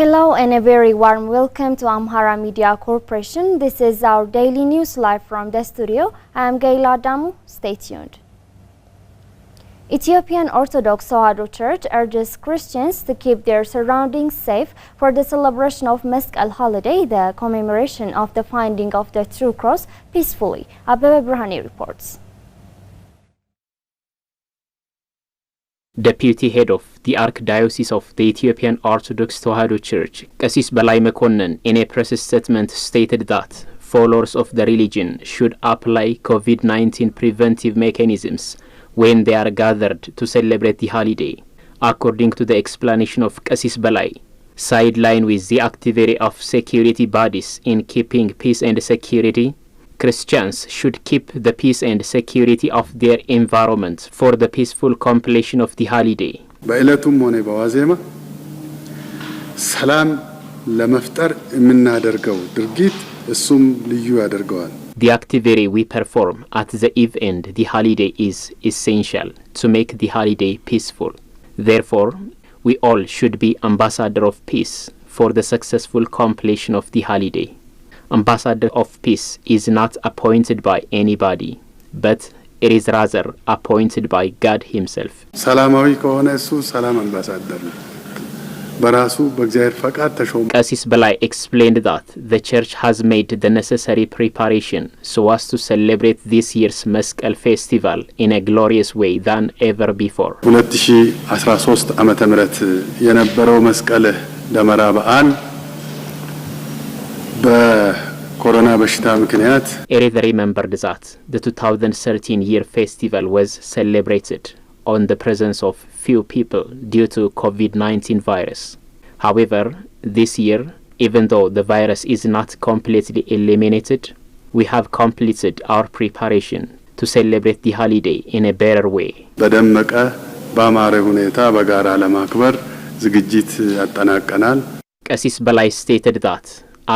Hello and a very warm welcome to Amhara Media Corporation. This is our daily news live from the studio. I am Gaila Damu. Stay tuned. Ethiopian Orthodox Tewahedo Church urges Christians to keep their surroundings safe for the celebration of Meskel holiday, the commemoration of the finding of the true cross, peacefully. Ababa reports. Deputy Head of the Archdiocese of the Ethiopian Orthodox Tewahedo Church, Qasis Balai Mekonnen, in a press statement stated that followers of the religion should apply COVID-19 preventive mechanisms when they are gathered to celebrate the holiday. According to the explanation of Qasis Balai, sideline with the activity of security bodies in keeping peace and security, Christians should keep the peace and security of their environment for the peaceful completion of the holiday. በእለቱም ሆነ በዋዜማ ሰላም ለመፍጠር የምናደርገው ድርጊት እሱም ልዩ ያደርገዋል። The activity we perform at the eve end, the holiday, is essential to make the holiday peaceful. Therefore, we all should be ambassador of peace for the successful completion of the holiday. Ambassador of peace is not appointed by anybody, but it is rather appointed by God himself. ሰላማዊ ከሆነ እሱ ሰላም አምባሳደር ነው። በራሱ በእግዚአብሔር ፈቃድ ተሾመ። Qasis Balai explained that the church has made the necessary preparation so as to celebrate this year's Meskel festival in a glorious way than ever before. 2013 ዓመተ ምህረት የነበረው መስቀል ደመራ በዓል በኮሮና በሽታ ምክንያት Eritrea remembered that the 2013 year festival was celebrated on the presence of few people due to COVID-19 virus. However, this year, even though the virus is not completely eliminated, we have completed our preparation to celebrate the holiday in a better way. በደመቀ በአማረ ሁኔታ በጋራ ለማክበር ዝግጅት አጠናቀናል። Qasis Balai stated that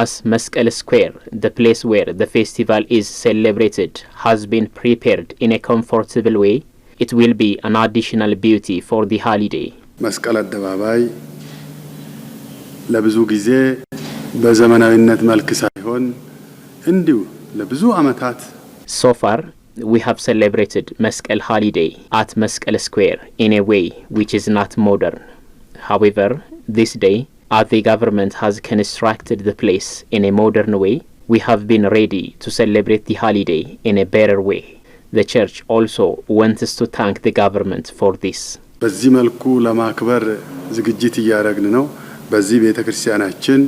as Meskel Square, the place where the festival is celebrated, has been prepared in a comfortable way, it will be an additional beauty for the holiday. መስቀል አደባባይ ለብዙ ጊዜ በዘመናዊነት መልክ ሳይሆን እንዲሁ ለብዙ ዓመታት So far, we have celebrated Meskel holiday at Meskel Square in a way which is not modern. However, this day, as the government has constructed the place in a modern way, we have been ready to celebrate the holiday in a better way. The church also wants to thank the government for this. በዚህ መልኩ ለማክበር ዝግጅት እያደረግን ነው። በዚህ ቤተክርስቲያናችን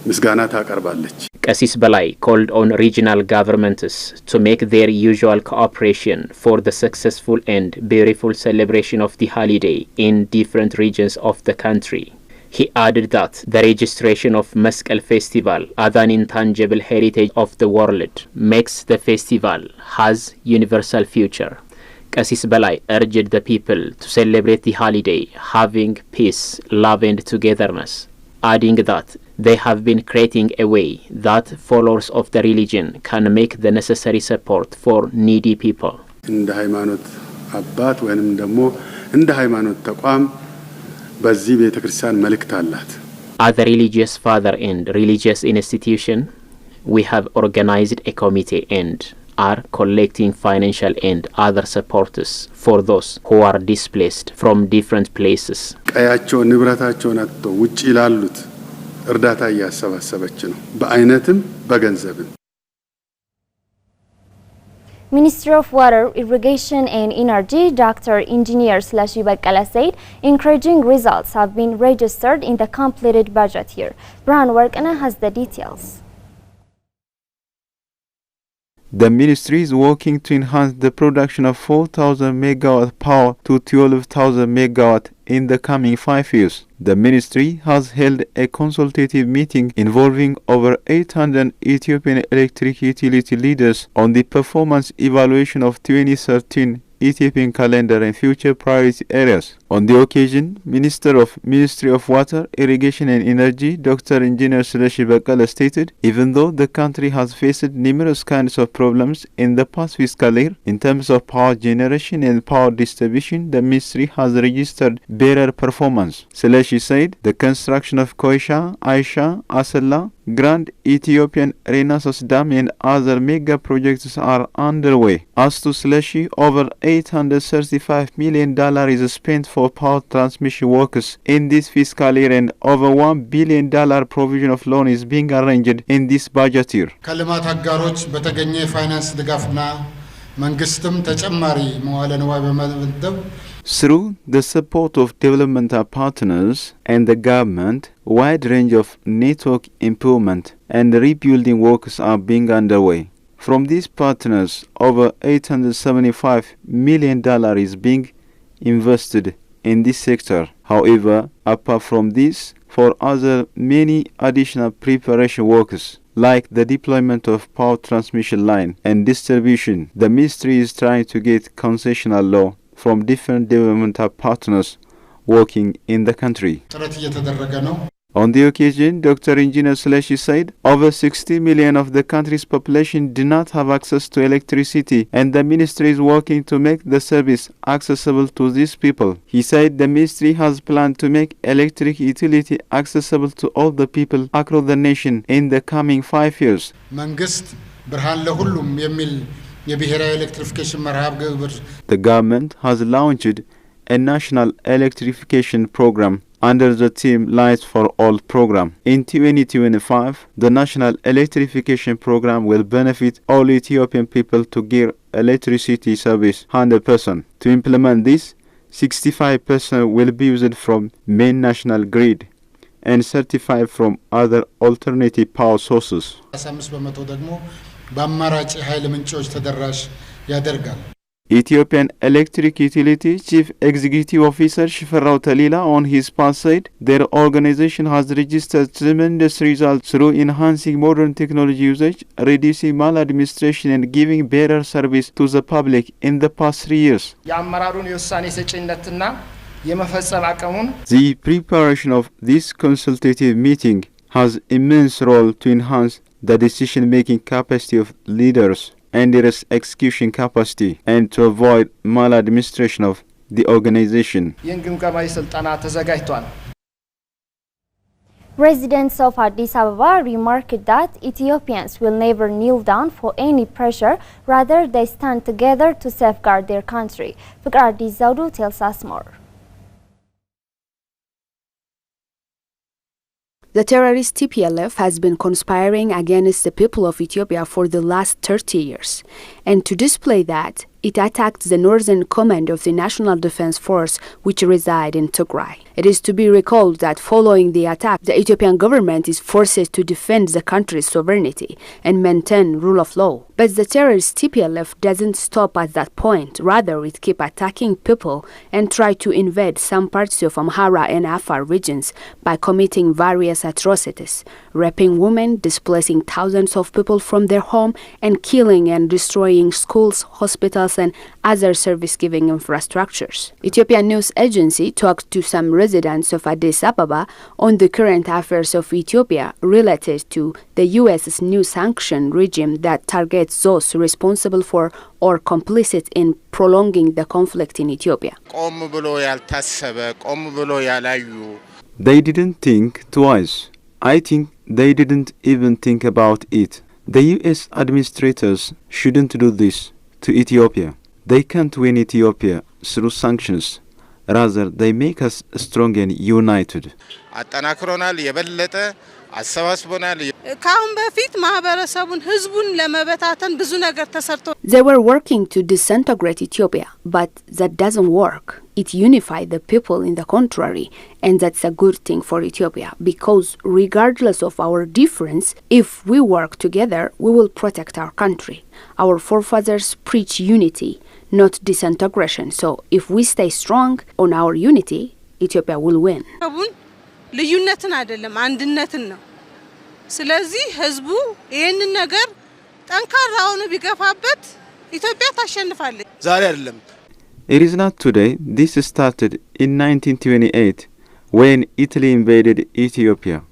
ምስጋና ታቀርባለች። Qasis Balai called on regional governments to make their usual cooperation for the successful and beautiful celebration of the holiday in different regions of the country. He added that the registration of Meskel Festival as an intangible heritage of the world makes the festival has universal future. Qasis Balai urged the people to celebrate the holiday having peace, love and togetherness, adding that they have been creating a way that followers of the religion can make the necessary support for needy people. እንደ ሃይማኖት አባት ወይንም ደግሞ እንደ ሃይማኖት ተቋም በዚህ ቤተክርስቲያን መልእክት አላት። As a religious father and religious institution, we have organized a committee and are collecting financial and other supports for those who are displaced from different places. ቀያቸው ንብረታቸውን አጥተው ውጪ ላሉት እርዳታ እያሰባሰበች ነው፣ በአይነትም በገንዘብም። Ministry of Water, Irrigation and Energy, Dr. Engineer Slashi Bakala said encouraging results have been registered in the completed budget year. Brian Workana has the details. The ministry is working to enhance the production of 4,000 megawatt power to 12,000 megawatt in the coming 5 years. The ministry has held a consultative meeting involving over 800 Ethiopian electric utility leaders on the performance evaluation of 2013 Ethiopian calendar and future priority areas. On the occasion, Ministry of Water, Irrigation and Energy, Dr. Engineer Sleshi Bekele stated, even though the country has faced numerous kinds of problems in the past fiscal year, in terms of power generation and power distribution, the ministry has registered better performance. Sleshi said, the construction of Koisha, Aisha, Asella, Grand Ethiopian Renaissance Dam and other mega projects are underway. As to Sleshi, over $835 million is spent for power transmission works in this fiscal year and over $1 billion provision of loan is being arranged in this budget year. ከልማት አጋሮች በተገኘ ፋይናንስ ድጋፍና መንግስትም ተጨማሪ መዋለ ንዋይ በመመደብ Through the support of developmental partners and the government, a wide range of network improvement and rebuilding works are being underway. From these partners, over $875 million is being invested in this sector. However, apart from this, for other many additional preparation works, like the deployment of power transmission line and distribution, the ministry is trying to get concessional law from different developmental partners working in the country. On the occasion, Dr. Engineer Sleshi said, over 60 million of the country's population do not have access to electricity and the ministry is working to make the service accessible to these people. He said the ministry has planned to make electric utility accessible to all the people across the nation in the coming 5 years. The government has launched a national electrification program under the theme Lights for All program. In 2025, the national electrification program will benefit all Ethiopian people to get electricity service 100%. To implement this, 65% will be used from main national grid and 35% from other alternative power sources. Ethiopian Electric Utility Chief Executive Officer Shifarao Talila on his part said their organization has registered tremendous results through enhancing modern technology usage, reducing maladministration and giving better service to the public in the past 3 years. The preparation of this consultative meeting has immense role to enhance the decision-making capacity of leaders and its execution capacity and to avoid maladministration of the organization. Residents of Addis Ababa remarked that Ethiopians will never kneel down for any pressure, rather they stand together to safeguard their country. Fikar Addis Zawdu tells us more. The terrorist TPLF has been conspiring against the people of Ethiopia for the last 30 years, and to display that, it attacked the northern command of the National Defense Force, which reside in Tigray. It is to be recalled that following the attack, the Ethiopian government is forced to defend the country's sovereignty and maintain rule of law. But the terrorist TPLF doesn't stop at that point. Rather, it keeps attacking people and try to invade some parts of Amhara and Afar regions by committing various atrocities, raping women, displacing thousands of people from their home, and killing and destroying schools, hospitals, and other service-giving infrastructures. Ethiopian news agency talked to some residents of Addis Ababa on the current affairs of Ethiopia related to the U.S.'s new sanction regime that targets those responsible for or complicit in prolonging the conflict in Ethiopia. They didn't think twice. I think they didn't even think about it. The U.S. administrators shouldn't do this to Ethiopia. They can't win Ethiopia through sanctions. Rather, they make us strong and united. They were working to disintegrate Ethiopia, but that doesn't work. It unified the people in the contrary, and that's a good thing for Ethiopia, because regardless of our difference, if we work together, we will protect our country. Our forefathers preach unity, not disintegration. So if we stay strong on our unity, Ethiopia will win. ስለዚህ ህዝቡ ይሄንን ነገር ጠንካራውን ቢገፋበት ኢትዮጵያ ታሸንፋለች። ዛሬ አይደለም It is not today. This started in 1928 when Italy invaded Ethiopia.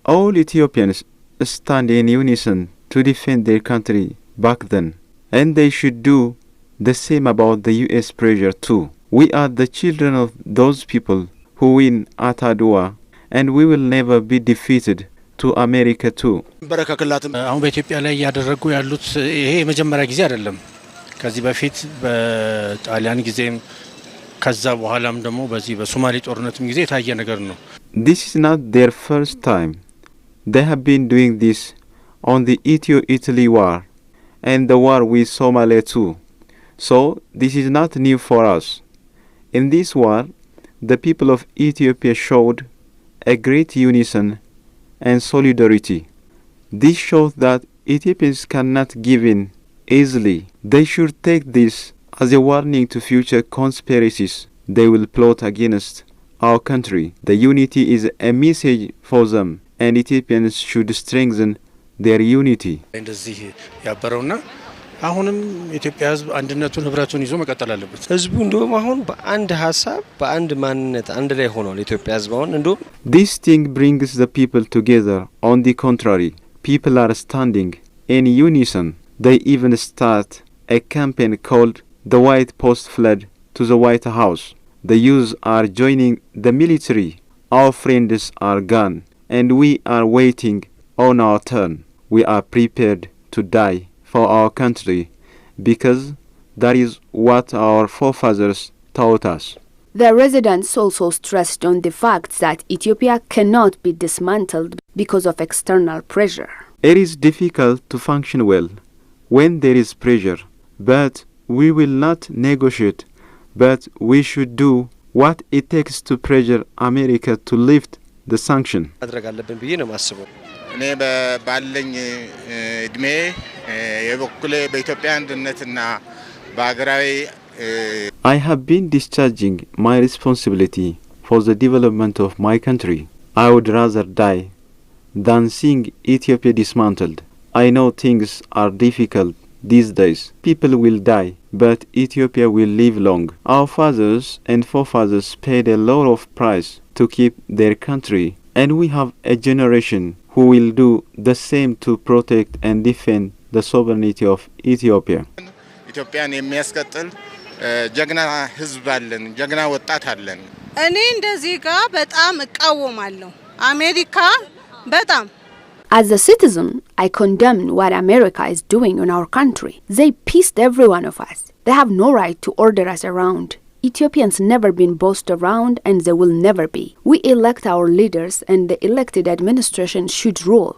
All Ethiopians stand in unison to defend their country back then, and they should do the same about the US pressure too. We are the children of those people who win at Adwa, and we will never be defeated to America too. አሁን በኢትዮጵያ ላይ ያደረጉ ያሉት ይሄ የመጀመሪያ ጊዜ አይደለም። ከዚህ በፊት በጣሊያን ጊዜም ከዛ በኋላም ደግሞ በዚህ በሶማሌ ጦርነትም ጊዜ የታየ ነገር ነው። This is not their first time. They have been doing this on the Ethio-Italy war and the war with Somalia too. So this is not new for us. In this war, the people of Ethiopia showed a great unison and solidarity. This shows that Ethiopians cannot give in easily. They should take this as a warning to future conspiracies they will plot against our country. The unity is a message for them, and Ethiopians should strengthen their unity. እንደዚህ ያበረውና አሁንም ኢትዮጵያ ህዝብ አንድነቱን ህብረቱን ይዞ መቀጠል አለበት። ህዝቡ እንደውም አሁን በአንድ ሐሳብ በአንድ ማንነት አንድ ላይ ሆኗል። ኢትዮጵያ ህዝብ አሁን እንደውም This thing brings the people together. On the contrary, people are standing in unison. They even start a campaign called the White Post Flood to the White House. The youth are joining the military. Our friends are gone, and we are waiting on our turn. We are prepared to die for our country because that is what our forefathers taught us. The residents also stressed on the fact that Ethiopia cannot be dismantled because of external pressure. It is difficult to function well when there is pressure, but we will not negotiate, but we should do what it takes to pressure America to lift the sanction. ማድረግ አለብን ብዬ ነው ማስበው። እኔ ባለኝ እድሜ የበኩሌ በኢትዮጵያ አንድነትና በአገራዊ I have been discharging my responsibility for the development of my country. I would rather die than seeing Ethiopia dismantled. I know things are difficult these days. People will die, but Ethiopia will live long. Our fathers and forefathers paid a lot of price to keep their country, and we have a generation who will do the same to protect and defend the sovereignty of Ethiopia. ኢትዮጵያን የሚያስቀጥል ጀግና ህዝብ አለን፣ ጀግና ወጣት አለን። እኔ እንደዚህ ጋር በጣም እቃወማለሁ። አሜሪካ በጣም As a citizen, I condemn what America is doing in our country. They pissed every one of us. They have no right to order us around. Ethiopians never been bossed around and they will never be. We elect our leaders and the elected administration should rule.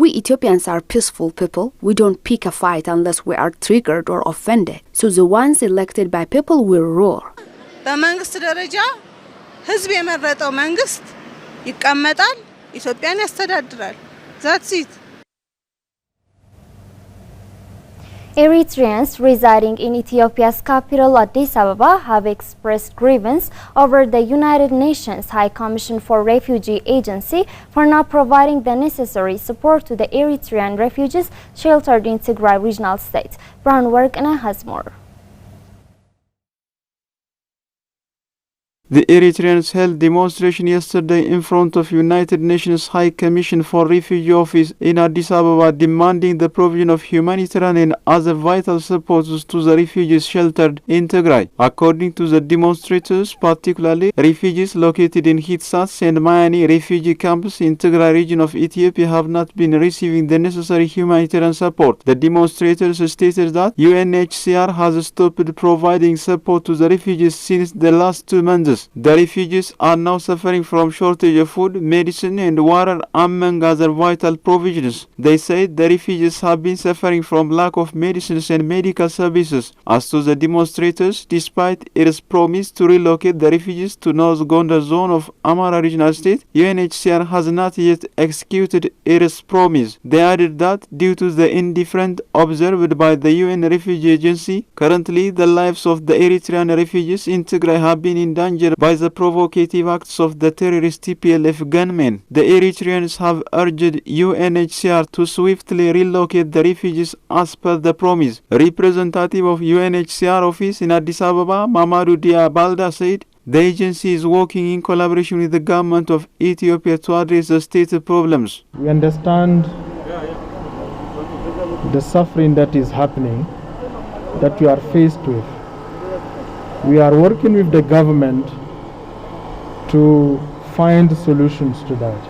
We Ethiopians are peaceful people. We don't pick a fight unless we are triggered or offended. So the ones elected by people will rule. በመንግስት ደረጃ ህዝብ የመረጠው መንግስት ይቀመጣል፣ ኢትዮጵያን ያስተዳድራል። That's it. Eritreans residing in Ethiopia's capital Addis Ababa have expressed grievance over the United Nations High Commission for Refugee Agency for not providing the necessary support to the Eritrean refugees sheltered in Tigray regional state. Brown Workna has more. The Eritreans held demonstration yesterday in front of United Nations High Commission for Refugee Office in Addis Ababa, demanding the provision of humanitarian and other vital supports to the refugees sheltered in Tigray. According to the demonstrators, particularly refugees located in Hitsats and Mayani refugee camps in Tigray region of Ethiopia have not been receiving the necessary humanitarian support. The demonstrators stated that UNHCR has stopped providing support to the refugees since the last 2 months. The refugees are now suffering from shortage of food, medicine and water among other vital provisions. They say the refugees have been suffering from lack of medicines and medical services. As to the demonstrators, despite its promise to relocate the refugees to North Gondar zone of Amhara regional state, UNHCR has not yet executed its promise. They added that due to the indifference observed by the UN Refugee Agency, currently the lives of the Eritrean refugees in Tigray have been in danger endangered by the provocative acts of the terrorist TPLF gunmen. The Eritreans have urged UNHCR to swiftly relocate the refugees as per the promise. Representative of UNHCR office in Addis Ababa, Mamadou Dia Balda, said the agency is working in collaboration with the government of Ethiopia to address the stated problems. We understand the suffering that is happening, that you are faced with. We are working with the government to find solutions to that.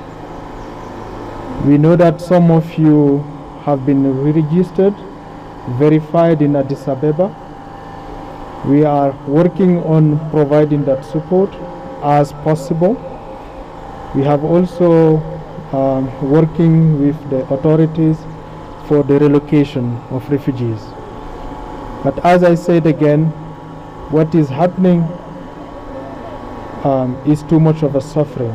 We know that some of you have been re-registered, verified in Addis Ababa. We are working on providing that support as possible. We have also working with the authorities for the relocation of refugees. But as I said again, what is happening is too much of a suffering.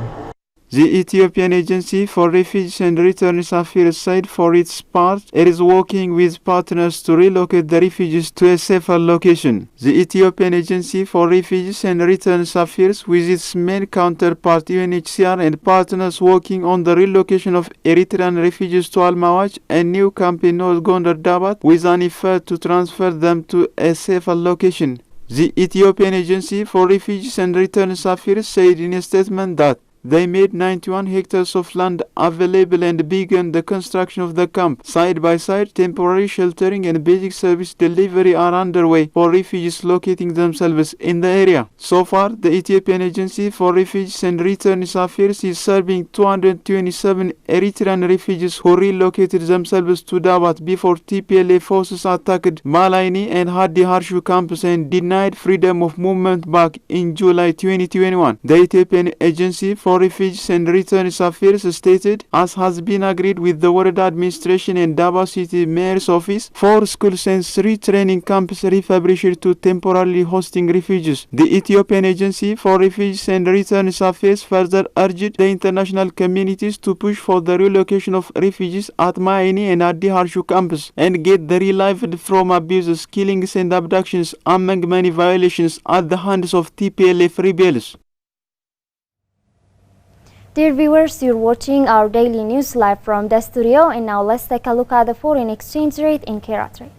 The Ethiopian Agency for Refugees and Returns Affairs said for its part it is working with partners to relocate the refugees to a safer location. The Ethiopian Agency for Refugees and Returns Affairs, with its main counterpart UNHCR and partners working on the relocation of Eritrean refugees to Al-Mawaj, a new camp in North Gondar Dabat, with an effort to transfer them to a safer location. The Ethiopian Agency for Refugees and Returns Affairs said in a statement that they made 91 hectares of land available and began the construction of the camp. Side by side, temporary sheltering and basic service delivery are underway for refugees locating themselves in the area. So far, the Ethiopian Agency for Refugees and Returns Affairs is serving 227 Eritrean refugees who relocated themselves to Dabat before TPLF forces attacked Malaini and Hadi Harshu camps and denied freedom of movement back in July 2021. The Ethiopian Agency for Refugees and Returns Affairs stated, as has been agreed with the World Administration and Dabat City Mayor's Office, 4 schools and 3 training camps refurbished to temporarily hosting refugees. The Ethiopian Agency for Refugees and Returns Affairs further urged the international communities to push for the relocation of refugees at Maini and Hadi Harshu camps and get them relieved from abuses, killings and abductions, among many violations at the hands of TPLF rebels. Dear viewers, you're watching our daily news live from the studio, and now let's take a look at the foreign exchange rate in Carat rate.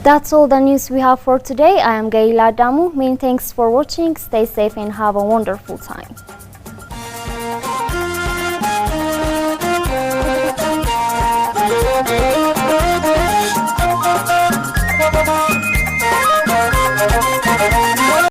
That's all the news we have for today. I am Gaila Damu. Many thanks for watching. Stay safe and have a wonderful time.